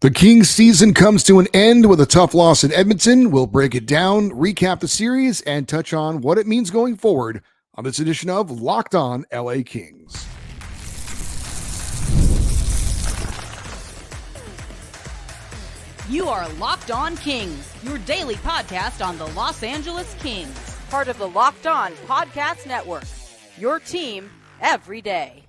The Kings season comes to an end with a tough loss in Edmonton. We'll break it down, recap the series, and touch on what it means going forward on this edition of Locked On LA Kings. You are Locked On Kings, your daily podcast on the Los Angeles Kings, part of the Locked On Podcast Network, your team every day.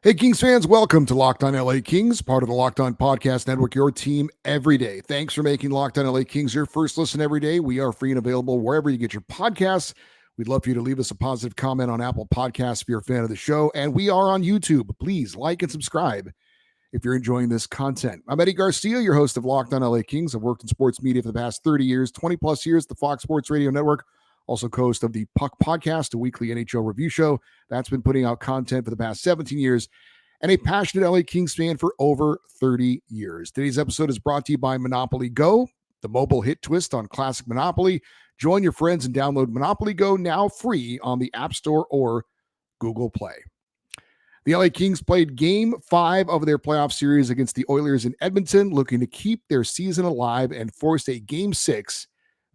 Hey, Kings fans, welcome to Locked On LA Kings, part of the Locked On Podcast Network, your team every day. Thanks for making Locked On LA Kings your first listen every day. We are free and available wherever you get your podcasts. We'd love for you to leave us a positive comment on Apple Podcasts if you're a fan of the show. And we are on YouTube. Please like and subscribe if you're enjoying this content. I'm Eddie Garcia, your host of Locked On LA Kings. I've worked in sports media for the past 30 years, 20 plus years at the Fox Sports Radio Network. Also co-host of the Puck Podcast, a weekly NHL review show that's been putting out content for the past 17 years, and a passionate LA Kings fan for over 30 years. Today's episode is brought to you by Monopoly Go, the mobile hit twist on classic Monopoly. Join your friends and download Monopoly Go now free on the App Store or Google Play. The LA Kings played Game 5 of their playoff series against the Oilers in Edmonton, looking to keep their season alive and force a Game 6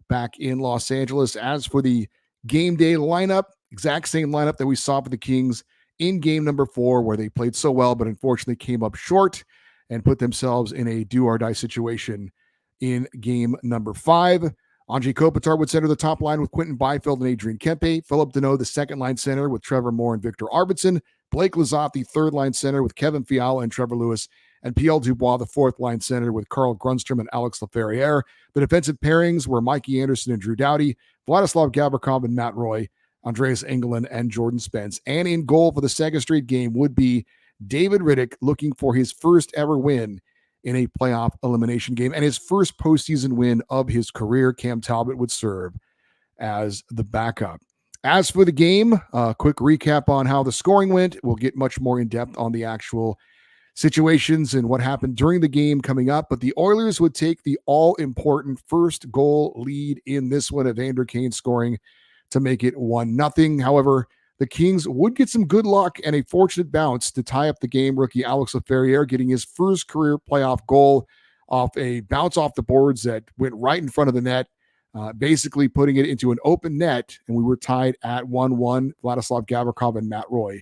back in Los Angeles. As for the game day lineup, exact same lineup that we saw for the Kings in game number 4, where they played so well, but unfortunately came up short and put themselves in a do-or-die situation in game number 5. Anze Kopitar would center the top line with Quinton Byfield and Adrian Kempe. Philip Deneau, the second line center with Trevor Moore and Victor Arvidsson. Blake Lizotte, the third line center with Kevin Fiala and Trevor Lewis. And Pierre Dubois, the fourth line center with Carl Grundstrom and Alex Laferriere. The defensive pairings were Mikey Anderson and Drew Doughty, Vladislav Gavrikov and Matt Roy, Andreas Engelland and Jordan Spence. And in goal for the second straight game would be David Rittich, looking for his first ever win in a playoff elimination game and his first postseason win of his career. Cam Talbot would serve as the backup. As for the game, a quick recap on how the scoring went. We'll get much more in depth on the actual situations and what happened during the game coming up, but the Oilers would take the all-important first goal lead in this one, Evander Kane scoring to make it 1-0. However, the Kings would get some good luck and a fortunate bounce to tie up the game. Rookie Alex Laferriere getting his first career playoff goal off a bounce off the boards that went right in front of the net, basically putting it into an open net, and we were tied at 1-1. Vladislav Gavrikov and Matt Roy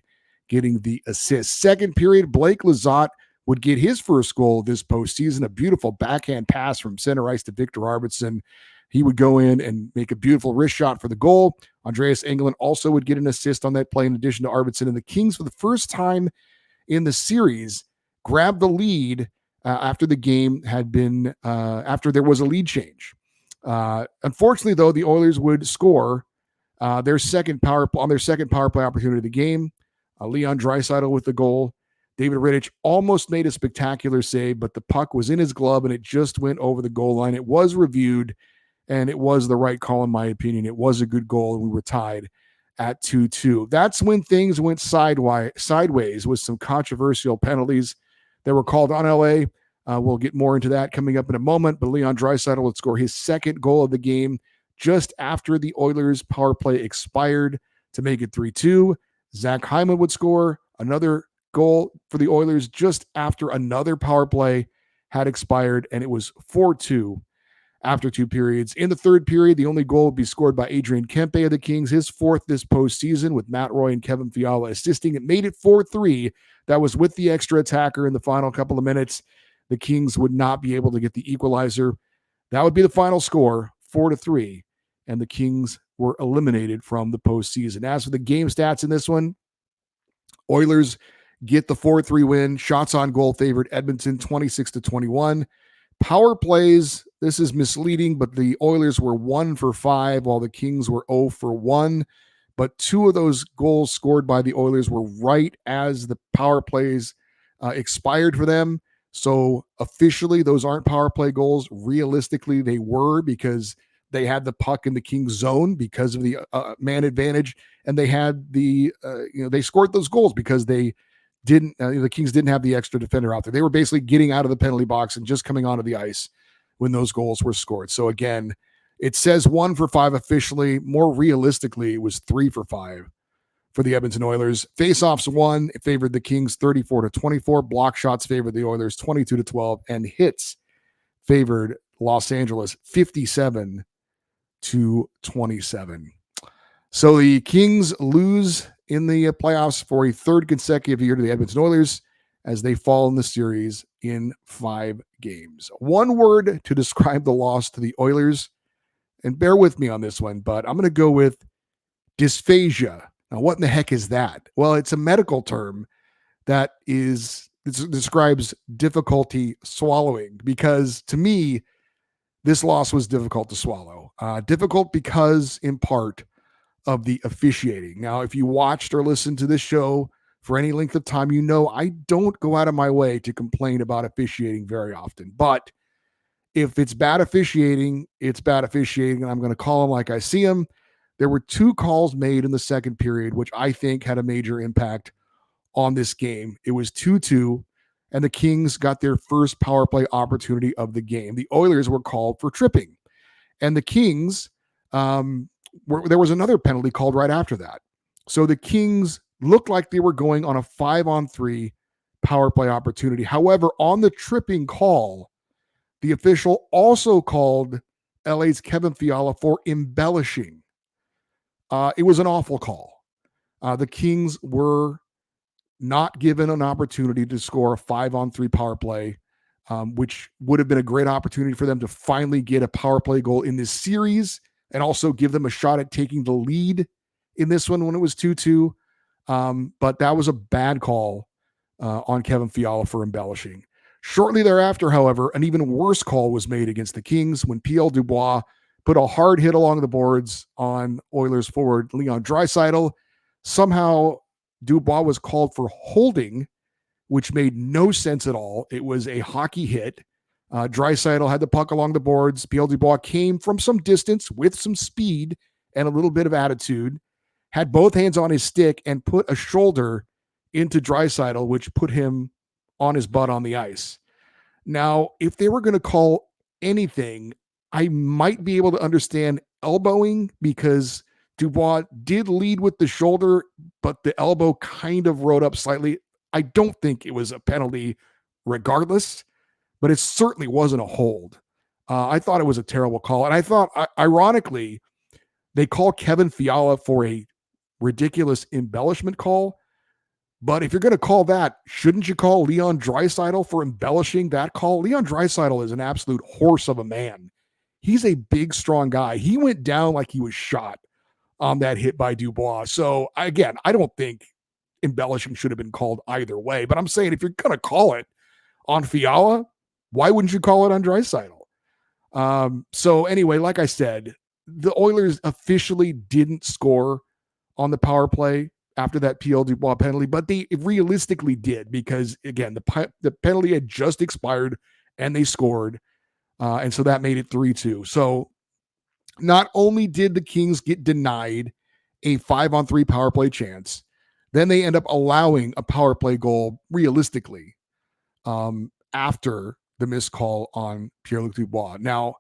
getting the assist. Second period, Blake Lizotte would get his first goal this postseason, a beautiful backhand pass from center ice to Victor Arvidsson. He would go in and make a beautiful wrist shot for the goal. Andreas Engelland also would get an assist on that play in addition to Arvidsson. And the Kings, for the first time in the series, grabbed the lead after the game had been, after there was a lead change. Unfortunately, though, the Oilers would score their second power play opportunity of the game. Leon Draisaitl with the goal. David Rittich almost made a spectacular save, but the puck was in his glove and it just went over the goal line. It was reviewed, and it was the right call, in my opinion. It was a good goal, and we were tied at 2-2. That's when things went sideways with some controversial penalties that were called on LA. We'll get more into that coming up in a moment, but Leon Draisaitl would score his second goal of the game just after the Oilers' power play expired to make it 3-2. Zach Hyman would score another goal for the Oilers just after another power play had expired, and it was 4-2 after 2 periods. In the third period, the only goal would be scored by Adrian Kempe of the Kings, his fourth this postseason, with Matt Roy and Kevin Fiala assisting. It made it 4-3. That was with the extra attacker in the final couple of minutes. The Kings would not be able to get the equalizer. That would be the final score, 4-3, and the Kings were eliminated from the postseason. As for the game stats in this one, Oilers get the 4-3 win. Shots on goal favored Edmonton 26-21. Power plays, this is misleading, but the Oilers were 1 for 5 while the Kings were 0 for 1. But 2 of those goals scored by the Oilers were right as the power plays expired for them. So officially, those aren't power play goals. Realistically, they were, because they had the puck in the Kings zone because of the man advantage, and they had the they scored those goals because they didn't. The Kings didn't have the extra defender out there. They were basically getting out of the penalty box and just coming onto the ice when those goals were scored. So again, it says 1 for 5 officially. More realistically, it was 3 for 5 for the Edmonton Oilers. Faceoffs won, favored the Kings 34-24. Block shots favored the Oilers 22-12, and hits favored Los Angeles 57-27. So the Kings lose in the playoffs for a third consecutive year to the Edmonton Oilers as they fall in the series in 5 games. One word to describe the loss to the Oilers, and bear with me on this one, but I'm going to go with dysphagia. Now, what in the heck is that? Well, it's a medical term that describes difficulty swallowing, because to me, this loss was difficult to swallow. Difficult because, in part, of the officiating. Now, if you watched or listened to this show for any length of time, you know I don't go out of my way to complain about officiating very often. But if it's bad officiating, it's bad officiating, and I'm going to call them like I see them. There were 2 calls made in the second period, which I think had a major impact on this game. It was 2-2, and the Kings got their first power play opportunity of the game. The Oilers were called for tripping, and the Kings, there was another penalty called right after that. So the Kings looked like they were going on a 5-on-3 power play opportunity. However, on the tripping call, the official also called LA's Kevin Fiala for embellishing. It was an awful call. The Kings were not given an opportunity to score a 5-on-3 power play, which would have been a great opportunity for them to finally get a power play goal in this series and also give them a shot at taking the lead in this one when it was 2-2. But that was a bad call on Kevin Fiala for embellishing. Shortly thereafter, however, an even worse call was made against the Kings when Pierre-Luc Dubois put a hard hit along the boards on Oilers forward Leon Draisaitl. Somehow, Dubois was called for holding, which made no sense at all. It was a hockey hit. Draisaitl had the puck along the boards. Pierre-Luc Dubois came from some distance with some speed and a little bit of attitude, had both hands on his stick, and put a shoulder into Draisaitl, which put him on his butt on the ice. Now, if they were going to call anything, I might be able to understand elbowing, because Dubois did lead with the shoulder, but the elbow kind of rode up slightly. I don't think it was a penalty regardless, but it certainly wasn't a hold. I thought it was a terrible call. And I thought, ironically, they called Kevin Fiala for a ridiculous embellishment call. But if you're going to call that, shouldn't you call Leon Draisaitl for embellishing that call? Leon Draisaitl is an absolute horse of a man. He's a big, strong guy. He went down like he was shot on that hit by Dubois. So, again, I don't think embellishing should have been called either way. But I'm saying, if you're going to call it on Fiala, why wouldn't you call it on Draisaitl? So, anyway, like I said, the Oilers officially didn't score on the power play after that Pierre-Luc Dubois penalty, but they realistically did, because, again, the penalty had just expired and they scored. And so that made it 3-2. So not only did the Kings get denied a 5-on-3 power play chance, then they end up allowing a power play goal realistically after the missed call on Pierre-Luc Dubois. Now,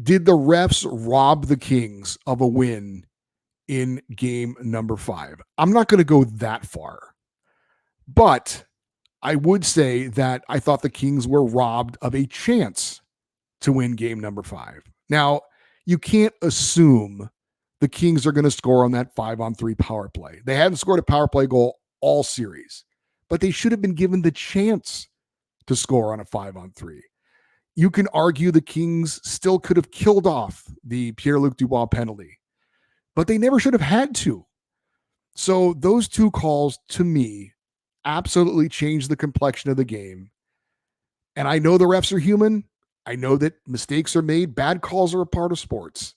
did the refs rob the Kings of a win in game number 5? I'm not going to go that far, but I would say that I thought the Kings were robbed of a chance to win game number 5. Now, you can't assume the Kings are going to score on that 5-on-3 power play. They hadn't scored a power play goal all series, but they should have been given the chance to score on a 5-on-3. You can argue the Kings still could have killed off the Pierre-Luc Dubois penalty, but they never should have had to. So those 2 calls, to me, absolutely changed the complexion of the game. And I know the refs are human. I know that mistakes are made. Bad calls are a part of sports.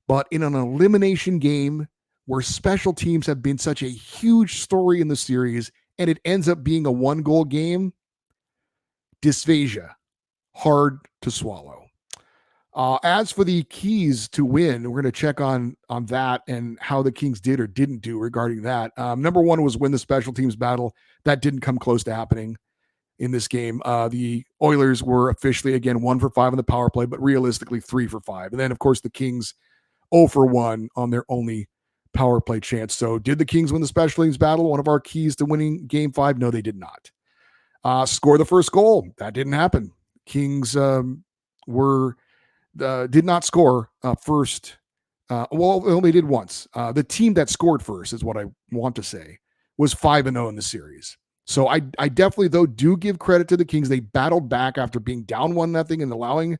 But in an elimination game where special teams have been such a huge story in the series, and it ends up being a 1-goal game, dysphagia, hard to swallow. As for the keys to win, we're going to check on that and how the Kings did or didn't do regarding that. Number 1 was win the special teams battle. That didn't come close to happening in this game. The Oilers were officially, again, 1 for 5 on the power play, but realistically 3 for 5. And then, of course, the Kings 0 for 1 on their only power play chance. So did the Kings win the special teams battle? One of our keys to winning game 5? No, they did not. Score the first goal. That didn't happen. Kings did not score first. Well, they did once. The team that scored first is what I want to say was 5-0 in the series. So I definitely, though, do give credit to the Kings. They battled back after being down 1-0 and allowing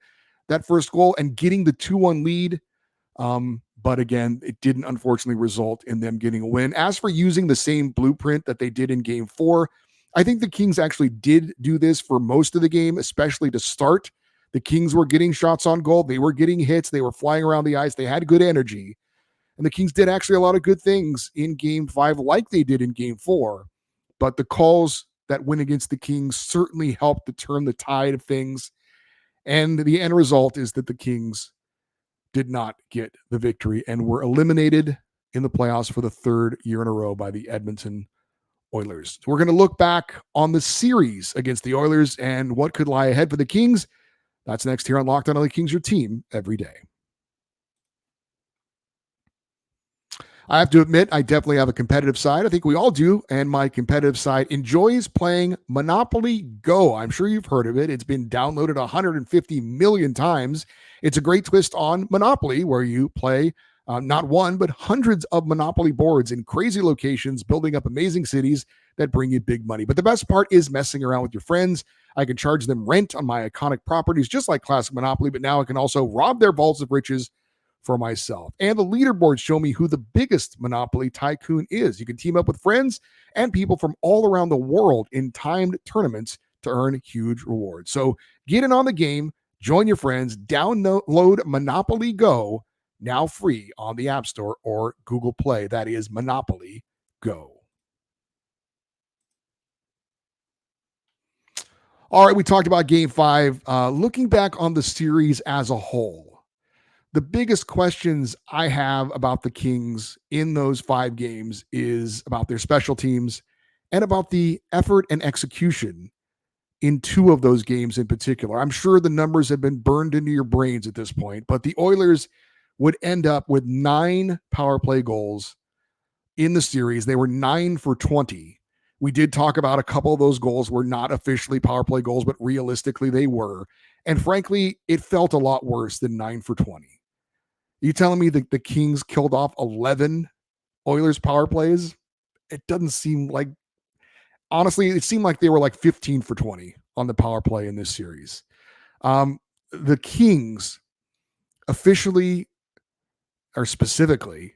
that first goal and getting the 2-1 lead. But again, it didn't unfortunately result in them getting a win. As for using the same blueprint that they did in game 4, I think the Kings actually did do this for most of the game, especially to start. The Kings were getting shots on goal. They were getting hits. They were flying around the ice. They had good energy. And the Kings did actually a lot of good things in game 5 like they did in game 4. But the calls that went against the Kings certainly helped to turn the tide of things. And the end result is that the Kings did not get the victory and were eliminated in the playoffs for the 3rd year in a row by the Edmonton Oilers. So we're going to look back on the series against the Oilers and what could lie ahead for the Kings. That's next here on Locked On LA Kings, your team every day. I have to admit, I definitely have a competitive side. I think we all do. And my competitive side enjoys playing Monopoly Go. I'm sure you've heard of it. It's been downloaded 150 million times. It's a great twist on Monopoly, where you play not one, but hundreds of Monopoly boards in crazy locations, building up amazing cities that bring you big money. But the best part is messing around with your friends. I can charge them rent on my iconic properties, just like classic Monopoly, but now I can also rob their vaults of riches for myself. And the leaderboards show me who the biggest Monopoly tycoon is. You can team up with friends and people from all around the world in timed tournaments to earn huge rewards. So get in on the game, join your friends, download Monopoly Go, now free on the App Store or Google Play. That is Monopoly Go. All right, we talked about game 5. Looking back on the series as a whole, the biggest questions I have about the Kings in those 5 games is about their special teams and about the effort and execution in 2 of those games in particular. I'm sure the numbers have been burned into your brains at this point, but the Oilers would end up with 9 power play goals in the series. They were 9 for 20. We did talk about a couple of those goals were not officially power play goals, but realistically they were. And frankly, it felt a lot worse than 9 for 20. You telling me that the Kings killed off 11 Oilers power plays? It doesn't seem like, honestly, it seemed like they were like 15 for 20 on the power play in this series. The Kings officially, or specifically,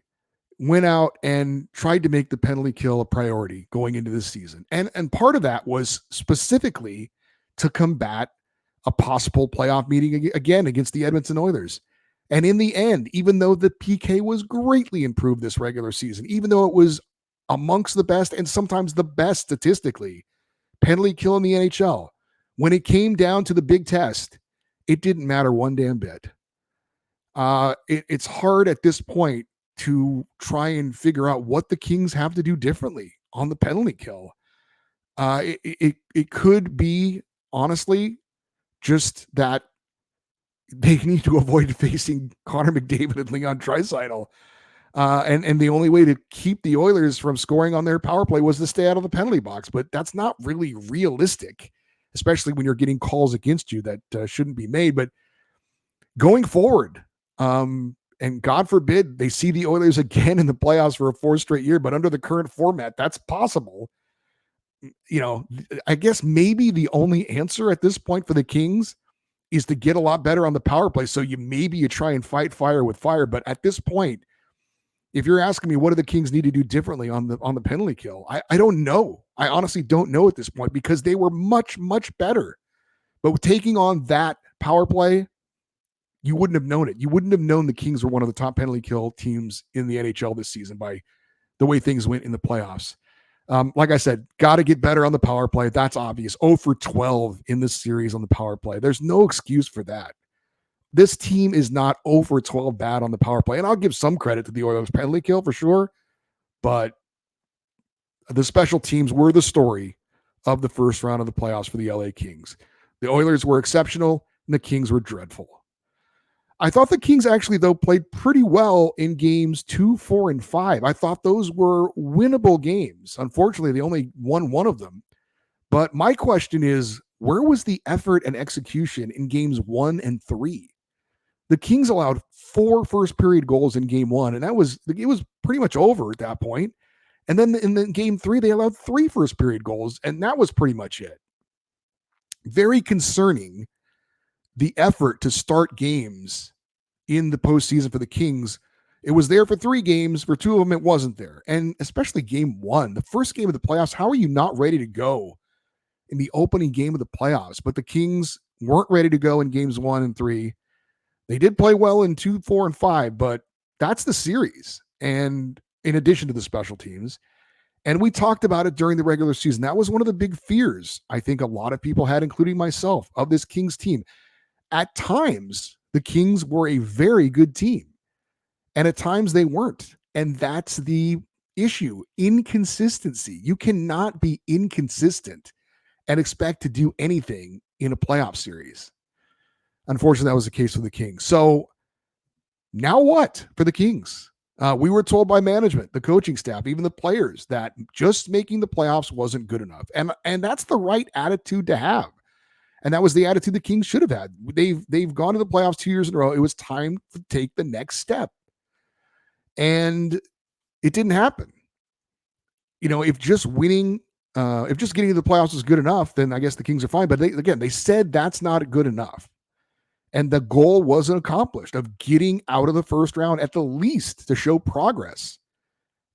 went out and tried to make the penalty kill a priority going into this season. And part of that was specifically to combat a possible playoff meeting again against the Edmonton Oilers. And in the end, even though the PK was greatly improved this regular season, even though it was amongst the best and sometimes the best statistically, penalty kill in the NHL, when it came down to the big test, it didn't matter one damn bit. It's hard at this point to try and figure out what the Kings have to do differently on the penalty kill. It could be, honestly, just that they need to avoid facing Connor McDavid and Leon Draisaitl. And the only way to keep the Oilers from scoring on their power play was to stay out of the penalty box. But that's not really realistic, especially when you're getting calls against you that shouldn't be made. But going forward, and God forbid they see the Oilers again in the playoffs for a 4th straight year, but under the current format, that's possible. You know, I guess maybe the only answer at this point for the Kings is to get a lot better on the power play. So you try and fight fire with fire. But at this point, if you're asking me what do the Kings need to do differently on the penalty kill, I don't know. I honestly don't know at this point because they were much, much better. But taking on that power play, you wouldn't have known it. You wouldn't have known the Kings were one of the top penalty kill teams in the NHL this season by the way things went in the playoffs. Like I said, got to get better on the power play. That's obvious. 0 for 12 in this series on the power play. There's no excuse for that. This team is not 0 for 12 bad on the power play. And I'll give some credit to the Oilers penalty kill for sure. But the special teams were the story of the first round of the playoffs for the LA Kings. The Oilers were exceptional and the Kings were dreadful. I thought the Kings actually, though, played pretty well in games 2, 4, and 5. I thought those were winnable games. Unfortunately, they only won one of them. But my question is, where was the effort and execution in games 1 and 3? The Kings allowed 4 first period goals in game 1, and it was pretty much over at that point. And then in game 3, they allowed 3 first period goals, and that was pretty much it. Very concerning, the effort to start games in the postseason for the Kings. It was there for 3 games. For 2 of them, it wasn't there. And especially game 1, the first game of the playoffs, how are you not ready to go in the opening game of the playoffs? But the Kings weren't ready to go in games 1 and 3. They did play well in 2, 4, and 5, but that's the series. And in addition to the special teams, and we talked about it during the regular season. That was one of the big fears I think a lot of people had, including myself, of this Kings team. At times, the Kings were a very good team, and at times they weren't. And that's the issue. Inconsistency. You cannot be inconsistent and expect to do anything in a playoff series. Unfortunately, that was the case for the Kings. So now what for the Kings? We were told by management, the coaching staff, even the players, that just making the playoffs wasn't good enough. And that's the right attitude to have. And that was the attitude the Kings should have had. They've gone to the playoffs 2 years in a row. It was time to take the next step. And it didn't happen. If just winning, if just getting to the playoffs is good enough, then I guess the Kings are fine. But they said that's not good enough. And the goal wasn't accomplished of getting out of the first round at the least to show progress.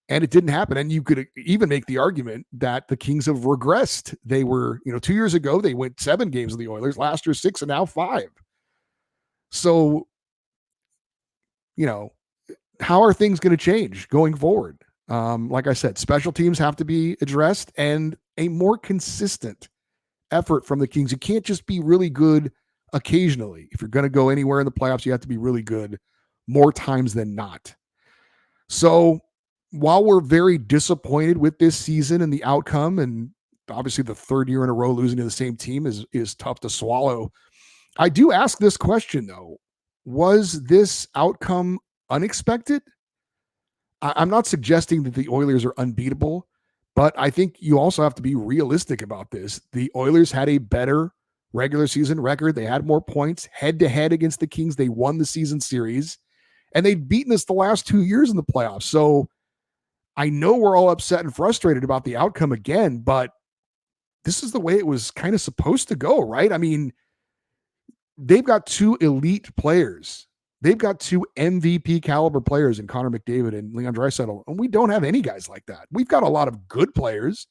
And it didn't happen. And you could even make the argument that the Kings have regressed. They were, 2 years ago, they went 7 games with the Oilers. Last year, 6, and now 5. So, how are things going to change going forward? Like I said, special teams have to be addressed and a more consistent effort from the Kings. You can't just be really good occasionally. If you're going to go anywhere in the playoffs, you have to be really good more times than not. So while we're very disappointed with this season and the outcome, and obviously the 3rd year in a row losing to the same team is tough to swallow, I do ask this question, though. Was this outcome unexpected? I'm not suggesting that the Oilers are unbeatable, but I think you also have to be realistic about this. The Oilers had a better regular season record. They had more points head-to-head against the Kings. They won the season series, and they'd beaten us the last 2 years in the playoffs. So I know we're all upset and frustrated about the outcome again, but this is the way it was kind of supposed to go, right? I mean, they've got 2 elite players. They've got 2 MVP caliber players in Connor McDavid and Leon Draisaitl, and we don't have any guys like that. We've got a lot of good players.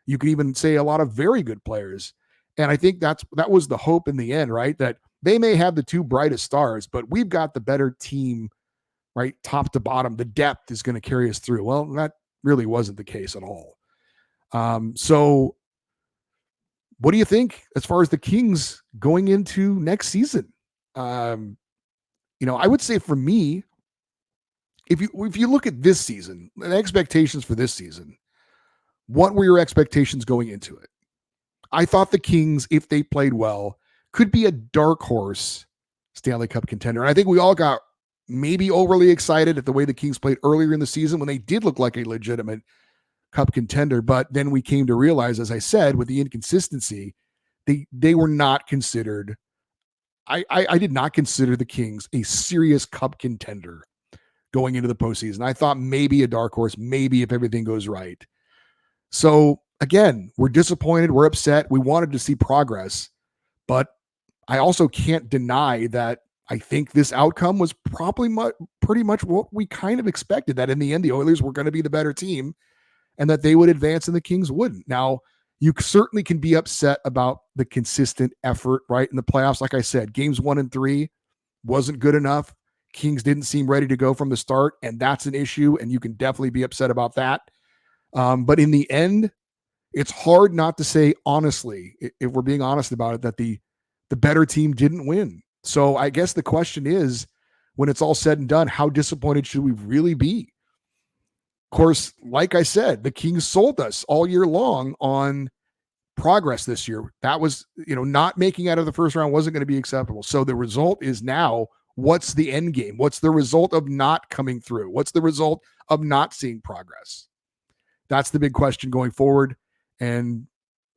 You could even say a lot of very good players. And I think that was the hope in the end, right? That they may have the 2 brightest stars, but we've got the better team, right? Top to bottom. The depth is going to carry us through. Well, that really wasn't the case at all. So what do you think as far as the Kings going into next season? I would say for me, if you look at this season, the expectations for this season, what were your expectations going into it? I thought the Kings, if they played well, could be a dark horse Stanley Cup contender. And I think we all got maybe overly excited at the way the Kings played earlier in the season when they did look like a legitimate Cup contender. But then we came to realize, as I said, with the inconsistency, they were not considered. I did not consider the Kings a serious Cup contender going into the postseason. I thought maybe a dark horse, maybe if everything goes right. So again, we're disappointed. We're upset. We wanted to see progress, but I also can't deny that I think this outcome was probably pretty much what we kind of expected, that in the end, the Oilers were going to be the better team and that they would advance and the Kings wouldn't. Now, you certainly can be upset about the consistent effort, right? In the playoffs, like I said, games 1 and 3 wasn't good enough. Kings didn't seem ready to go from the start, and that's an issue, and you can definitely be upset about that. But in the end, it's hard not to say, honestly, if we're being honest about it, that the better team didn't win. So I guess the question is, when it's all said and done, how disappointed should we really be? Of course, like I said, the Kings sold us all year long on progress this year. That was, not making out of the first round wasn't going to be acceptable. So the result is now What's the end game? What's the result of not coming through? What's the result of not seeing progress? That's the big question going forward. And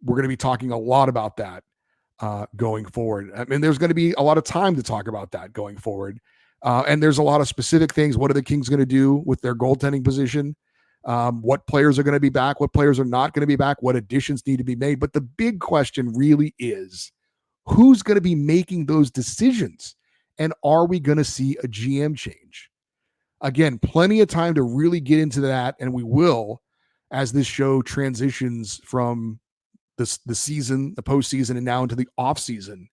we're going to be talking a lot about that going forward. I mean, there's going to be a lot of time to talk about that going forward. And there's a lot of specific things. What are the Kings going to do with their goaltending position? What players are going to be back? What players are not going to be back? What additions need to be made? But the big question really is, who's going to be making those decisions? And are we going to see a GM change? Again, plenty of time to really get into that, and we will as this show transitions from the season, the postseason, and now into the offseason.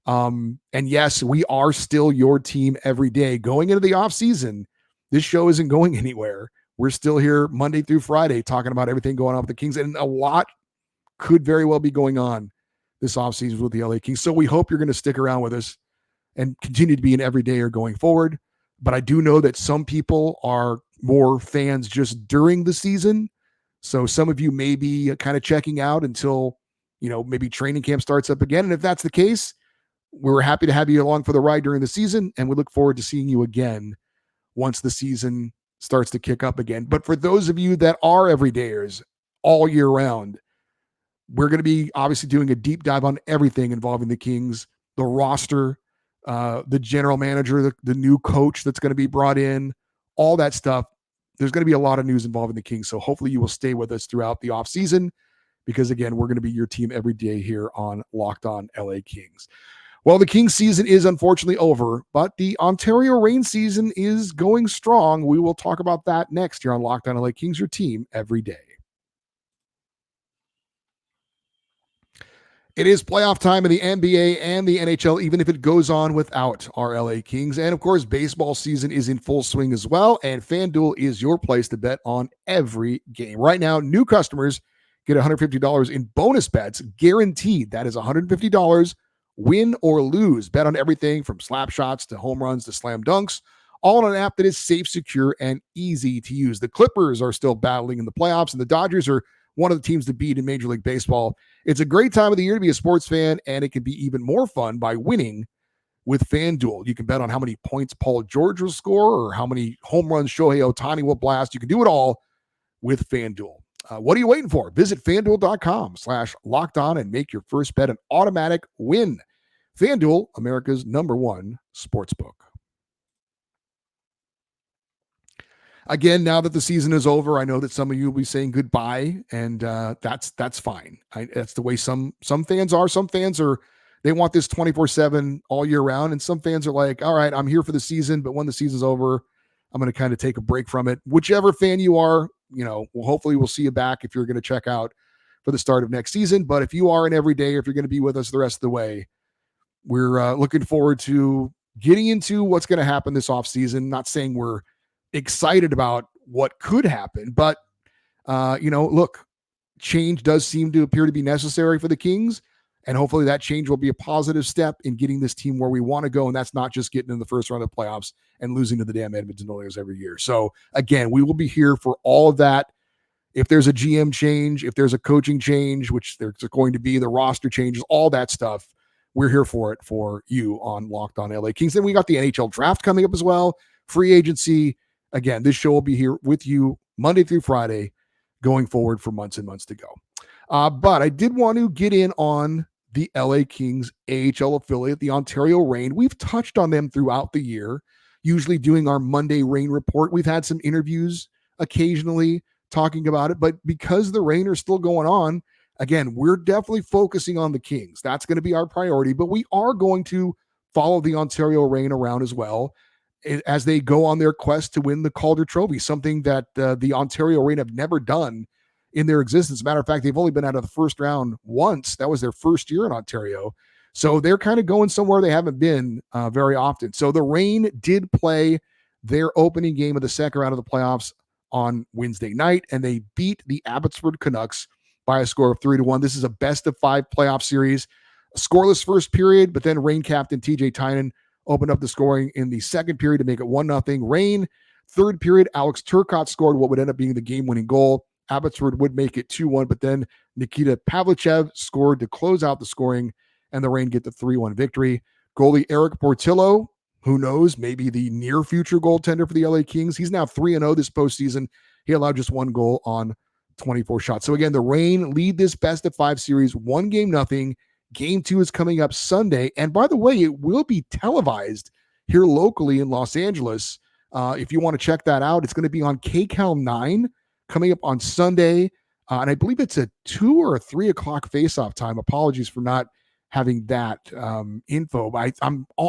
And yes, we are still your team every day. Going into the offseason, this show isn't going anywhere. We're still here Monday through Friday talking about everything going on with the Kings, and a lot could very well be going on this offseason with the LA Kings. So we hope you're going to stick around with us and continue to be an everydayer going forward. But I do know that some people are more fans just during the season. So some of you may be kind of checking out until, maybe training camp starts up again. And if that's the case, we're happy to have you along for the ride during the season. And we look forward to seeing you again once the season starts to kick up again. But for those of you that are everydayers all year round, we're going to be obviously doing a deep dive on everything involving the Kings, the roster, the general manager, the new coach that's going to be brought in, all that stuff. There's going to be a lot of news involving the Kings. So hopefully you will stay with us throughout the offseason because, again, we're going to be your team every day here on Locked On LA Kings. Well, the Kings season is unfortunately over, but the Ontario Reign season is going strong. We will talk about that next here on Locked On LA Kings, your team every day. It is playoff time in the NBA and the NHL, even if it goes on without our LA Kings. And of course, baseball season is in full swing as well. And FanDuel is your place to bet on every game. Right now, new customers get $150 in bonus bets guaranteed. That is $150, win or lose. Bet on everything from slap shots to home runs to slam dunks, all on an app that is safe, secure, and easy to use. The Clippers are still battling in the playoffs, and the Dodgers are one of the teams to beat in Major League Baseball. It's a great time of the year to be a sports fan, and it can be even more fun by winning with FanDuel. You can bet on how many points Paul George will score or how many home runs Shohei Ohtani will blast. You can do it all with FanDuel. What are you waiting for? Visit FanDuel.com/lockedon and make your first bet an automatic win. FanDuel, America's #1 sportsbook. Again, now that the season is over, I know that some of you will be saying goodbye, and that's fine. That's the way some fans are. Some fans they want this 24/7 all year round, and some fans are like, all right, I'm here for the season, but when the season's over, I'm going to kind of take a break from it. Whichever fan you are, hopefully we'll see you back if you're going to check out for the start of next season. But if you are an everyday, if you're going to be with us the rest of the way, we're looking forward to getting into what's going to happen this offseason. Not saying we're excited about what could happen, but look, change does seem to appear to be necessary for the Kings, and hopefully that change will be a positive step in getting this team where we want to go, and that's not just getting in the first round of playoffs and losing to the damn Edmonton Oilers every year. So again, we will be here for all of that. If there's a GM change, if there's a coaching change, which there's going to be, the roster changes, all that stuff, we're here for it for you on Locked On LA Kings. Then we got the NHL draft coming up as well, free agency. Again, this show will be here with you Monday through Friday going forward for months and months to go. But I did want to get in on the LA Kings AHL affiliate, the Ontario Reign. We've touched on them throughout the year, usually doing our Monday Reign report. We've had some interviews occasionally talking about it, but because the Reign are still going on, again, we're definitely focusing on the Kings. That's going to be our priority, but we are going to follow the Ontario Reign around as well as they go on their quest to win the Calder Trophy, something that the Ontario Reign have never done in their existence. Matter of fact, they've only been out of the first round once. That was their first year in Ontario. So they're kind of going somewhere they haven't been very often. So the Reign did play their opening game of the second round of the playoffs on Wednesday night, and they beat the Abbotsford Canucks by a score of 3-1. This is a best-of-5 playoff series. A scoreless first period, but then Reign captain TJ Tynan opened up the scoring in the second period to make it 1-0. Reign, third period, Alex Turcotte scored what would end up being the game-winning goal. Abbotsford would make it 2-1, but then Nikita Pavlichev scored to close out the scoring, and the Reign get the 3-1 victory. Goalie Eric Portillo, Who knows? Maybe the near future goaltender for the LA Kings. He's now 3-0 this postseason. He allowed just 1 goal on 24 shots. So again, the Reign lead this best of 5 series 1-0. Game 2 is coming up Sunday. And by the way, it will be televised here locally in Los Angeles. If you want to check that out, it's going to be on KCAL 9 coming up on Sunday. And I believe it's a 2 or a 3 o'clock face-off time. Apologies for not having that info. But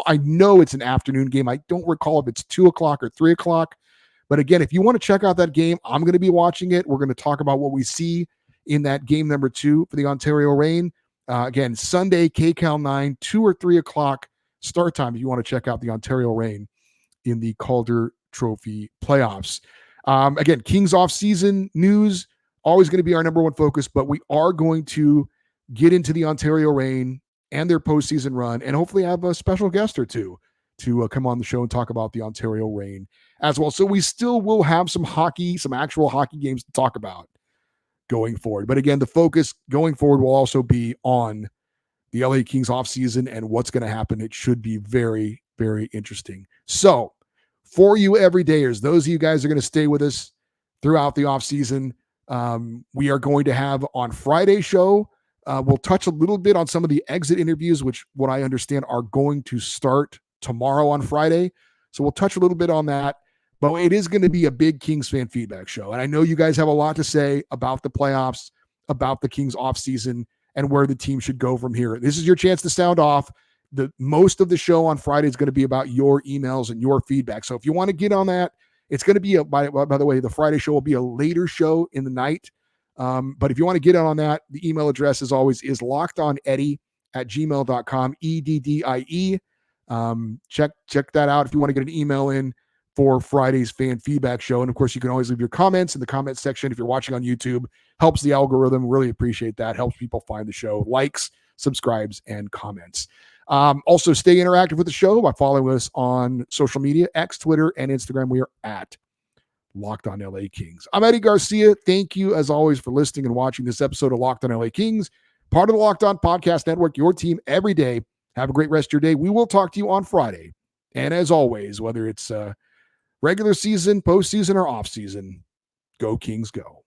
I know it's an afternoon game. I don't recall if it's 2 o'clock or 3 o'clock. But again, if you want to check out that game, I'm going to be watching it. We're going to talk about what we see in that game number 2 for the Ontario Reign. Again, Sunday, KCAL 9, 2 or 3 o'clock start time if you want to check out the Ontario Reign in the Calder Trophy playoffs. Again, Kings off-season news, always going to be our number one focus, but we are going to get into the Ontario Reign and their postseason run and hopefully have a special guest or two to come on the show and talk about the Ontario Reign as well. So we still will have some actual hockey games to talk about going forward. But again, the focus going forward will also be on the LA Kings offseason and what's going to happen. It should be very, very interesting. So for you everydayers, those of you guys are going to stay with us throughout the offseason, we are going to have on Friday's show, we'll touch a little bit on some of the exit interviews, which what I understand are going to start tomorrow on Friday. So we'll touch a little bit on that, but it is going to be a big Kings fan feedback show. And I know you guys have a lot to say about the playoffs, about the Kings offseason, and where the team should go from here. This is your chance to sound off. Most of the show on Friday is going to be about your emails and your feedback. So if you want to get on that, it's going to be, by the way, the Friday show will be a later show in the night. But if you want to get on that, the email address as always is lockedoneddie@gmail.com, EDDIE. Check that out if you want to get an email in for Friday's fan feedback show. And of course, you can always leave your comments in the comment section. If you're watching on YouTube, helps the algorithm. Really appreciate that. Helps people find the show. Likes, subscribes, and comments. Also, stay interactive with the show by following us on social media, X, Twitter, and Instagram. We are at Locked On LA Kings. I'm Eddie Garcia. Thank you, as always, for listening and watching this episode of Locked On LA Kings, part of the Locked On Podcast Network, your team every day. Have a great rest of your day. We will talk to you on Friday. And as always, whether it's regular season, postseason, or offseason, go Kings go.